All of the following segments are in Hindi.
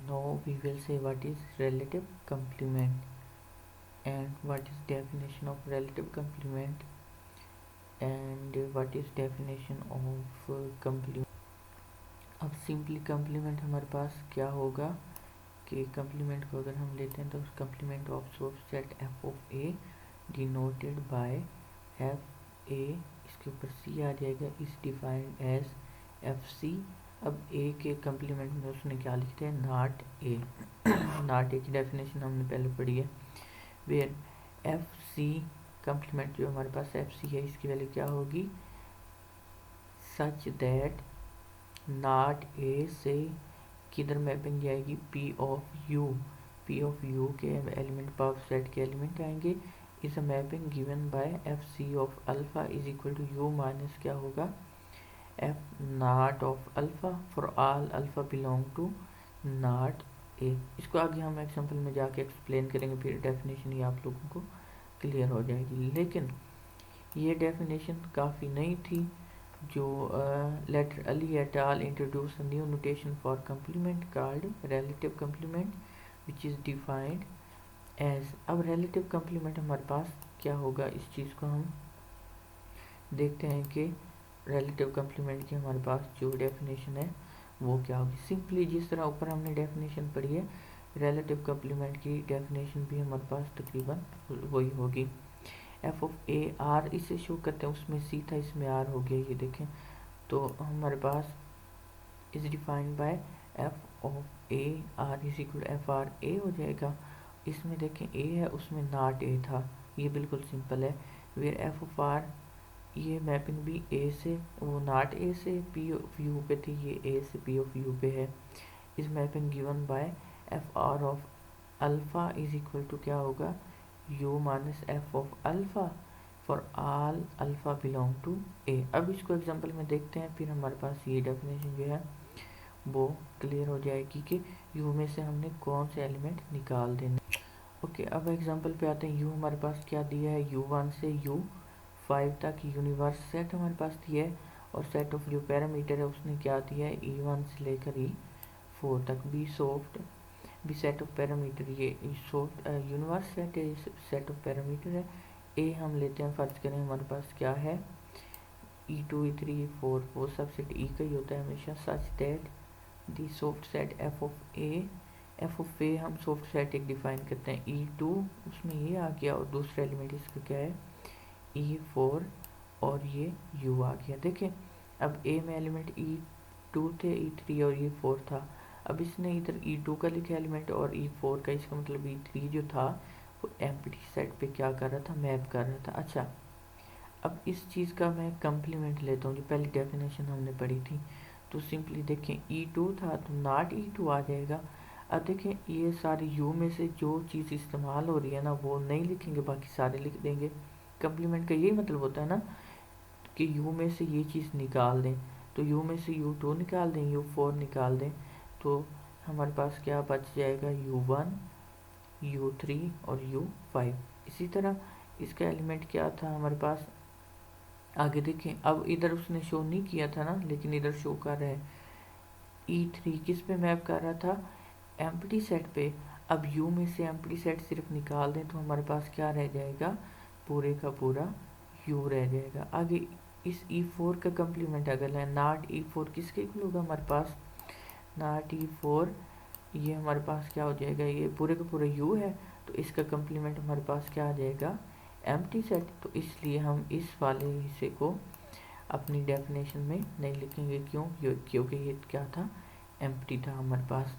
Now we will say what is relative complement and what is definition of relative complement and what is definition of complement. अब सिंपली complement हमारे पास क्या होगा कि complement को अगर हम लेते हैं तो complement of subset f of a denoted by f a, इसके ऊपर c आ जाएगा, is defined as f c। अब a के complement में उसने क्या लिखते हैं, नॉट a। नॉट a की डेफिनेशन हमने पहले पढ़ी है, वेयर एफ सी कंप्लीमेंट जो हमारे पास एफ सी है इसकी वैल्यू क्या होगी, सच दैट नॉट ए से किधर मैपिंग जाएगी, P of U. P of U के एलिमेंट पावर सेट के एलिमेंट आएंगे, इस mapping given by F C of alpha is equal to U minus क्या होगा, F not of alpha for all alpha belong to not A. इसको आगे हम एग्जांपल में जाके एक्सप्लेन करेंगे, फिर डेफिनेशन ही आप लोगों को क्लियर हो जाएगी। लेकिन ये डेफिनेशन काफ़ी नई थी जो later Ali et al introduce new notation for complement called relative complement which is defined as. अब रिलेटिव कंप्लीमेंट हमारे पास क्या होगा, इस चीज़ को हम देखते हैं कि रिलेटिव कंप्लीमेंट की हमारे पास जो डेफिनेशन है वो क्या होगी। सिंपली जिस तरह ऊपर हमने डेफिनेशन पढ़ी है, रिलेटिव कंप्लीमेंट की डेफिनेशन भी हमारे पास तकरीबन वही होगी। एफ ऑफ ए आर इसे शो करते हैं, उसमें सी था इसमें आर हो गया, ये देखें। तो हमारे पास is defined by F of A R is equal F R A हो जाएगा। इसमें देखें ए है, उसमें नॉट ए था, ये बिल्कुल सिंपल है। वेयर एफ ऑफ आर, ये मैपिंग भी ए से, वो नॉट ए से पी ऑफ यू पे थी, ये ए से पी ऑफ यू पे है। इस mapping given by F R of alpha is equal to क्या होगा, U minus F of alpha for all alpha belong to A. अब इसको एग्जांपल में देखते हैं, फिर हमारे पास ये डेफिनेशन जो है वो क्लियर हो जाएगी कि यू में से हमने कौन से एलिमेंट निकाल देने। ओके, अब एग्जांपल पे आते हैं। यू हमारे पास क्या दिया है, u1 से u5 तक यूनिवर्स सेट हमारे पास दिया है, और सेट ऑफ जो पैरामीटर है उसने क्या दिया है, e1 से लेकर e4 तक। B soft B set of parameter, ये सॉफ्ट यूनिवर्स सेट है, सेट ऑफ पैरामीटर है। ए हम लेते हैं, फर्ज करें हमारे पास क्या है, e2 e3 e4, वो सबसेट ई का ही होता है हमेशा। Such that the soft set F of A हम सॉफ्ट सेट एक डिफाइन करते हैं, e2 उसमें ये आ गया, और दूसरा एलिमेंट इसका क्या है, e4, और ये u आ गया। देखें अब ए में एलिमेंट e2 थे, e3 और e4 था। अब इसने इधर e2 का लिखा एलिमेंट और e4 का, इसका मतलब e3 जो था वो एम्प्टी सेट पे क्या कर रहा था, मैप कर रहा था। अच्छा, अब इस चीज़ का मैं कंप्लीमेंट लेता हूँ, जो पहली डेफिनेशन हमने पढ़ी थी। तो सिंपली देखें e2 था तो नॉट e2 आ जाएगा। अब देखें ये सारी u में से जो चीज़ इस्तेमाल हो रही है ना वो नहीं लिखेंगे, बाकी सारे लिख देंगे। कंप्लीमेंट का यही मतलब होता है ना कि u में से ये चीज़ निकाल दें, तो u में से u2 निकाल दें, u4 निकाल दें, तो हमारे पास क्या बच जाएगा, u1 u3 और u5। इसी तरह इसका एलिमेंट क्या था हमारे पास, आगे देखें। अब इधर उसने शो नहीं किया था ना, लेकिन इधर शो कर रहा है, e3 किस पे मैप कर रहा था, एम्प्टी सेट पे। अब u में से एम्प्टी सेट सिर्फ निकाल दें तो हमारे पास क्या रह जाएगा, पूरे का पूरा u रह जाएगा। आगे इस e4 का कंप्लीमेंट अगर है, नॉट e4 किसके इक्वल होगा हमारे पास, नॉट e4, ये हमारे पास क्या हो जाएगा, ये पूरे का पूरा u है, तो इसका कंप्लीमेंट हमारे पास क्या आ जाएगा, एम्प्टी सेट। तो इसलिए हम इस वाले हिस्से को अपनी डेफिनेशन में नहीं लिखेंगे, क्यों, क्योंकि ये क्या था, एम्प्टी था हमारे पास।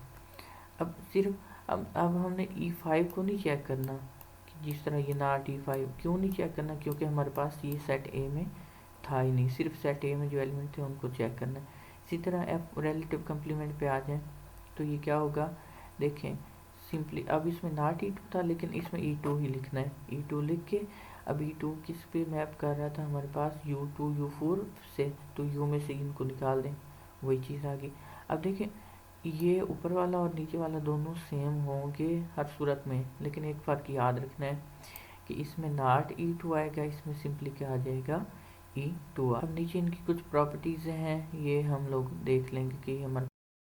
अब सिर्फ अब हमने e5 को नहीं चेक करना कि जिस तरह ये नॉट e5, क्यों नहीं चेक करना, क्योंकि हमारे पास ये सेट ए में था ही नहीं, सिर्फ सेट ए में जो एलिमेंट थे उनको चेक करना है। इसी तरह एफ रिलेटिव कंप्लीमेंट पे आ जाए तो ये क्या होगा, देखें सिंपली अब इसमें नॉट e2 था लेकिन इसमें e2 ही लिखना है, e2 लिख के अब e2 किस पे मैप कर रहा था हमारे पास, u2 u4 से, तो u में से इनको निकाल दें, वही चीज़ आ गई। अब देखें ये ऊपर वाला और नीचे वाला दोनों सेम होंगे हर सूरत में, लेकिन एक फ़र्क याद रखना है कि इसमें नॉट e2 आएगा, इसमें सिंपली क्या आ जाएगा, e2। अब नीचे इनकी कुछ प्रॉपर्टीज़ हैं, ये हम लोग देख लेंगे कि हमारे